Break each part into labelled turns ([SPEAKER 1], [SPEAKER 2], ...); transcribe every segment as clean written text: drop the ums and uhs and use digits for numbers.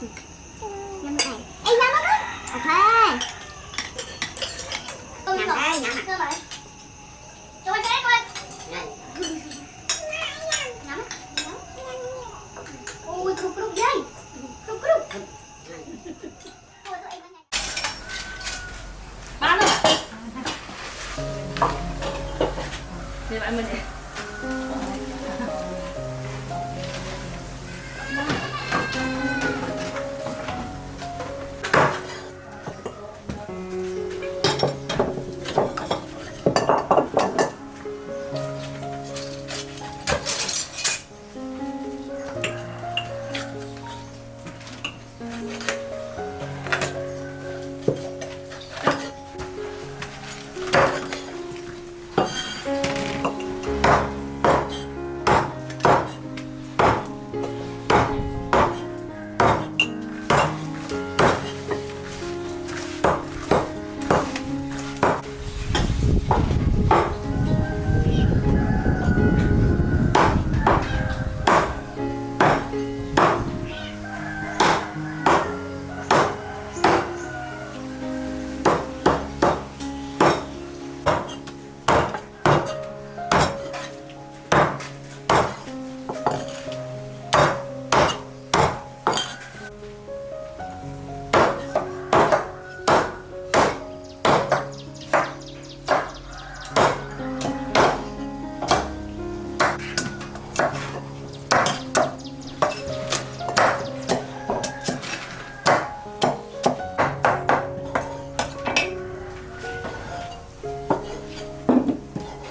[SPEAKER 1] Nhắm này. Ê nhắm nó. Ok. Nhắm đây, nhắm à. Cho bạn. Cho bạn cái coi. Nhắm. Ôi cục cục dây. Cục cục.
[SPEAKER 2] Bán rồi. Để bạn mình để.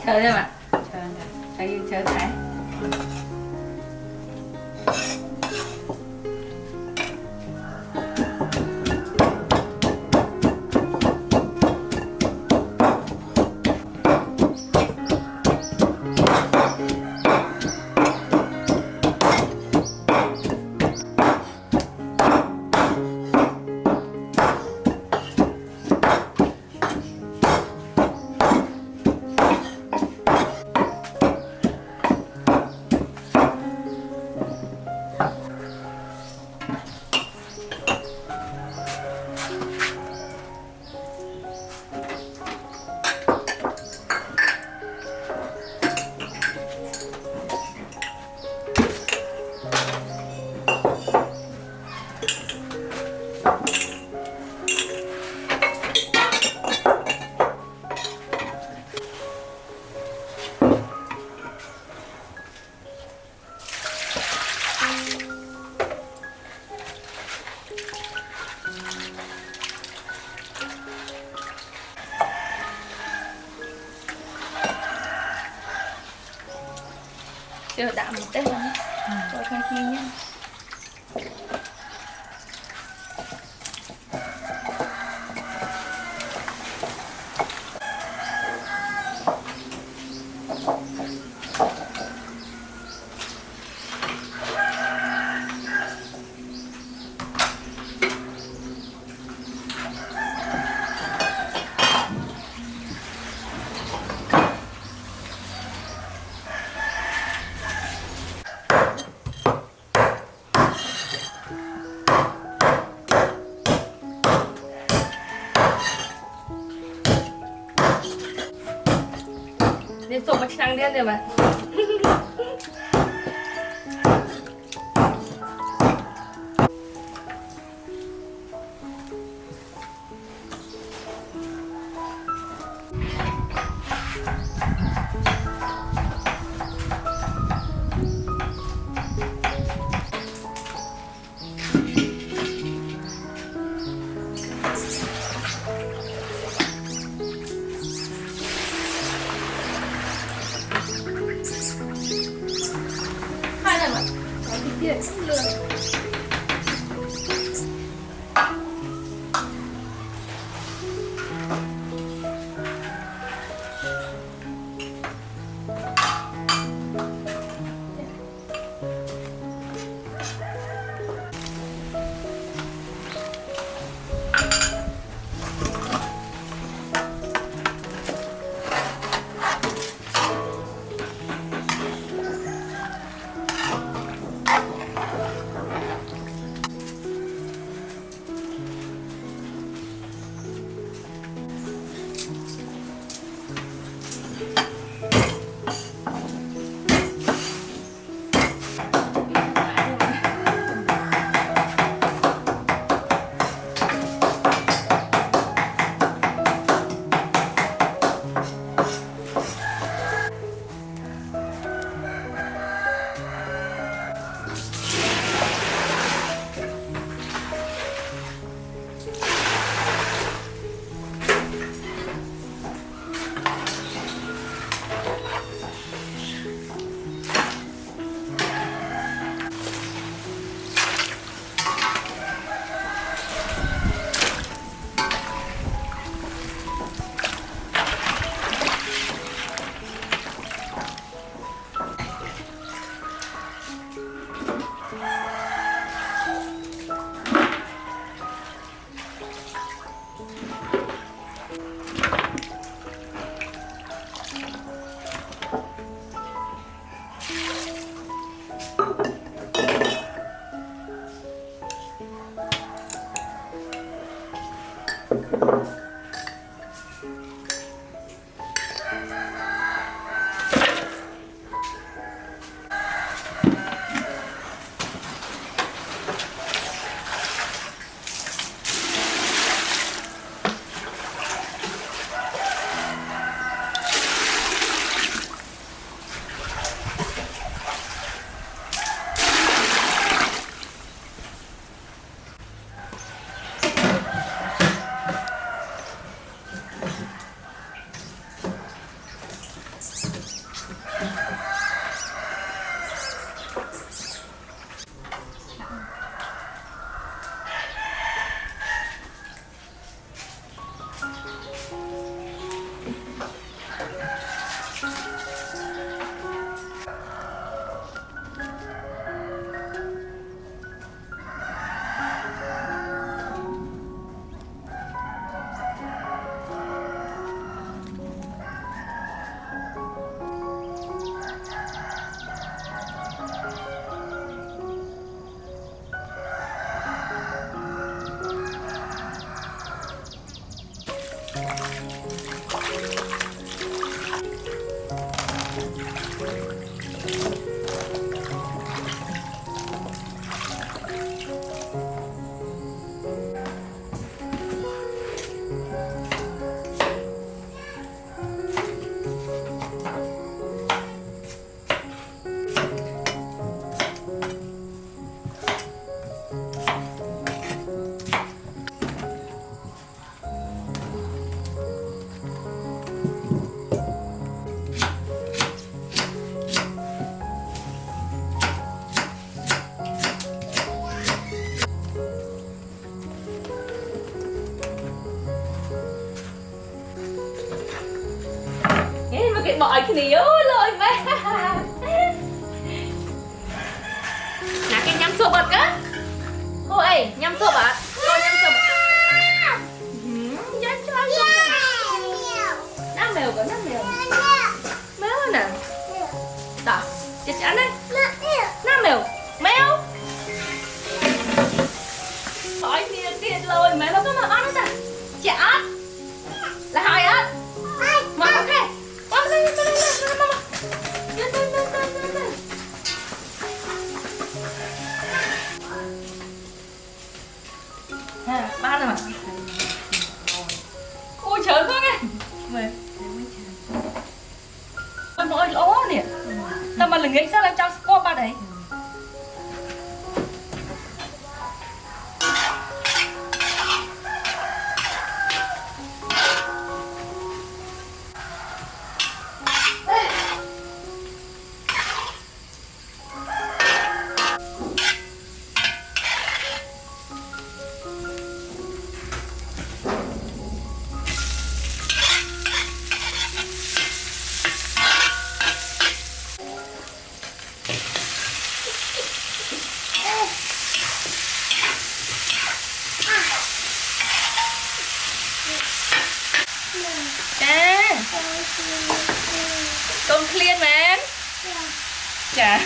[SPEAKER 2] Chờ xem ạ. Chờ yên chờ thái. Chờ đạm một tết lắm. Cho khoai chi nhé. Để sổ bạch trắng đen rồi mà. Mọi cái này ơi lời mẹ nè cái nhắm sô bật á ôi nhắm sô bật coi nhắm sô bật nó mèo có nó mèo mèo nè đó chị ăn đây nó mèo mèo hỏi tiền lời mẹ nó có mà ăn ta chả là hai á mà ok ba rồi mà ôi trời quá nghe mình mỗi lỗ nè tao mà là nghĩ sao lại cho score ba đấy Tôm clean man. Chà.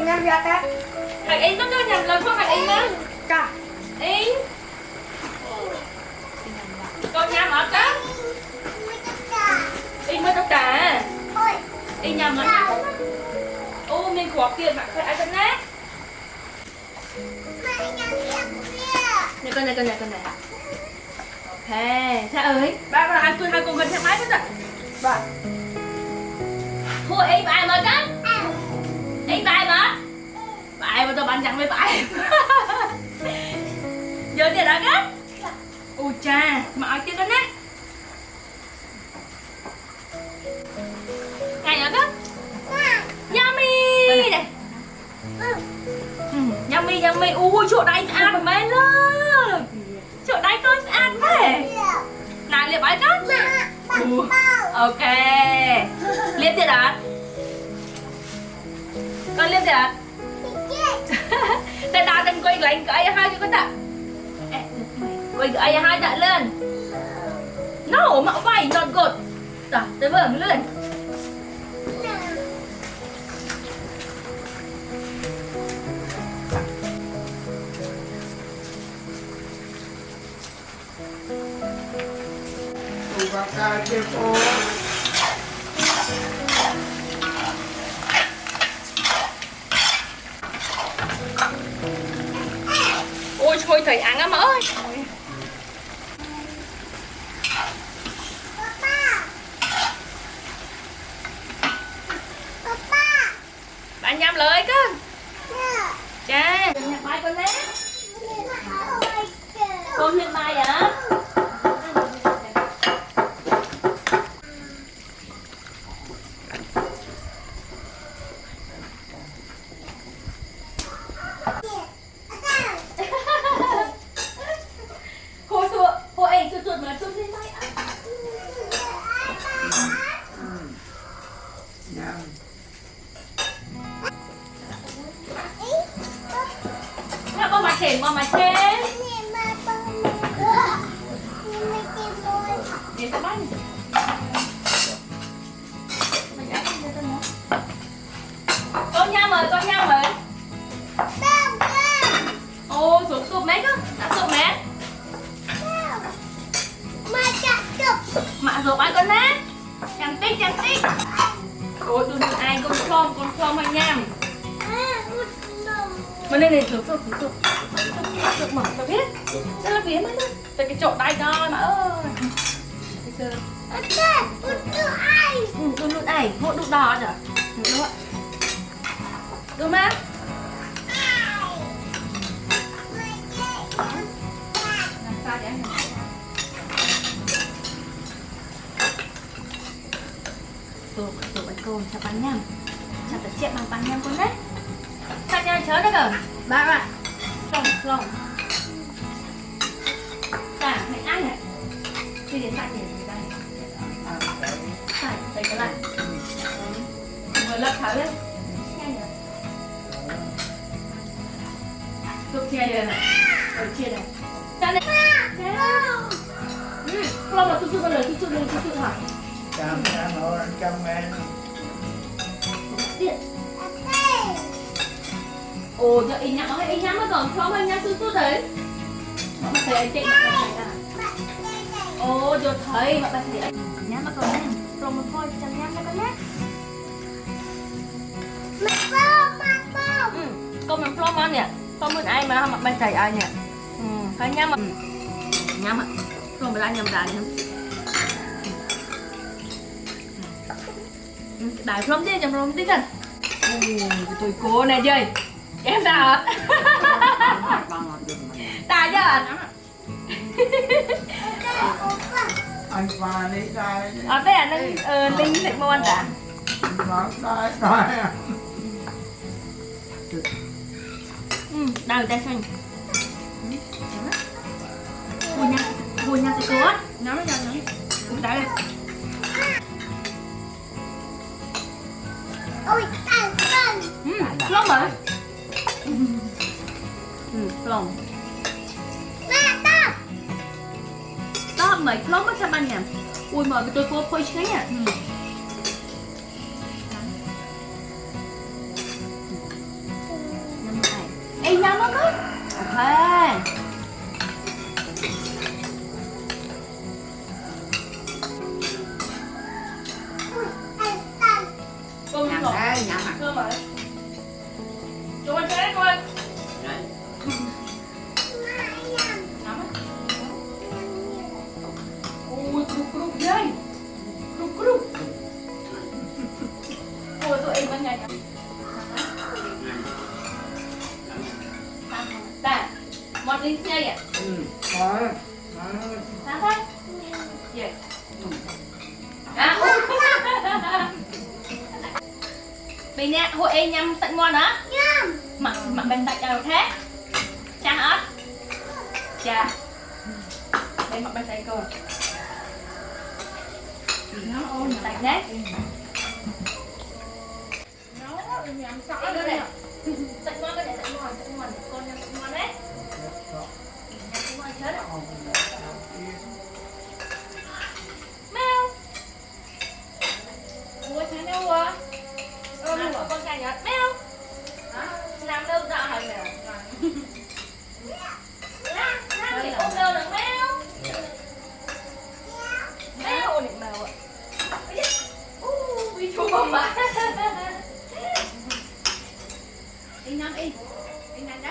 [SPEAKER 1] Nhầm ra ta.
[SPEAKER 2] Thằng em có nhầm lần không thằng em á?
[SPEAKER 1] Cả.
[SPEAKER 2] Em. Con nhầm ở đó. Em mới tất cả. Em nhầm ở đó. Ô mình khóa tiền mà phải ai cho nát. Này con này. Ok, Sa ơi, ba hai con gần thang máy hết rồi. Ba. Thôi em ai mà cắn? Em ai mà? Bài mà tao bạn chẳng với bài. Giờ tiền đã cắn? Ôi cha, mà ai kia cắn á? Ngày nào cắn? Yummy này. Yummy. Ui chỗ đây ăn mê lắm. Chỗ đây con ăn thế. Này liệp ai cắn? Ok. Liệp tiền đã? Con liệp tiền đã? Tại ta đừng quay lại cái hai cho con ta. Quay cái hai đã lên. No, mà vậy not good. Ta, tới vừa mới lên. Ôi thôi thầy ăn á mỡ ơi. Bạn nhầm lời con. Cha, nhặt bài con lé. Con nhặt bài hả? Mama Chen. Nhìn tao bánh. Con nha mời. Ô, sụp mấy cơ. Đã sụp mẹ. Mạ sụp ai con nè. Chẳng tích. Ôi, đừng ai con khom hay nham. Mà này sụp mở tao biết. Đây là phía mấy thôi. Tại cái chỗ tay coi mà ơi. Đun ai, hộ đụng đỏ rồi. Đúng ạ. Đúng má. Làm sao để anh Rồi bánh cồn chả bánh nhầm. Chả phải chuyện bằng bánh nhầm con đấy. Sao nhau chớ đấy cơ. Ba ạ. Lòng. Cả mẹ ăn này. Khi đến tại để đây. Phải, đây cái này. Vừa lật tháo lên. Giúp chia đây này. Rồi chia này. Ra này. Lòng là chút con lời, chút hả?
[SPEAKER 3] Chăm nó chăm em.
[SPEAKER 2] Điện. Ồ, giờ in nhắm nó còn không anh nhắm chút đấy. Mà thầy anh chạy mặt thầy à? Ồ, giờ thầy mà thầy anh nhắm nó còn nè. Rồi mình coi chẳng nhắm nó có nhé. Con mình phô món nè. Con mình ai mà mặt thầy ai nè. Phải nhắm mà. Nhắm ạ. Rồi mình ăn nhầm ra nhắm. Đại phôm đi, chầm phôm tí cần. Tụi cô này chơi. Em sao ạ? Tài chứ ạ?
[SPEAKER 3] Anh pha lấy đây.
[SPEAKER 2] Thế à, Linh thịt mua anh đã.
[SPEAKER 3] Đây.
[SPEAKER 2] Đây, tay xanh. Vui nha thầy cô á. Nhắm nó nhắm. Cũng đá đây.
[SPEAKER 1] Ôi, ăn con.
[SPEAKER 2] Lòng hả? Lòng. Đó, mấy lòng mất sao bạn nhỉ? Ui, mở cái tôi cô phôi chứ nhỉ? Nhắm này. Ê, nhắm nó đó. Ok. Cơm
[SPEAKER 3] Nhắm
[SPEAKER 2] rồi.
[SPEAKER 3] đây, nhắm à.
[SPEAKER 2] Cơm rồi. Cho anh chơi con. của tụi em bên này nhỉ? Đã, một linh nhây à?
[SPEAKER 3] Rồi.
[SPEAKER 2] Sao thôi? Gì? À, vì nè, hội em nhâm tận ngon á? Mặc bên tay cho thế. Cha hả? Cha. Đây mặc bên tay cô. Nó ôn tay thế. Nó nhắm sợ đây. Tận ngon cái này tận ngon, con nhâm tận ngon đấy. Tận ngon chết. Mèo. Ủa thế đâu à? Con trai nhớ mèo. Làm đâu ra hỏi mèo. Làm thì ôm đâu được mèo. Mèo ôm được mèo ạ. Bị chua bông mà. Đi nằm đi. Đi nằm đó.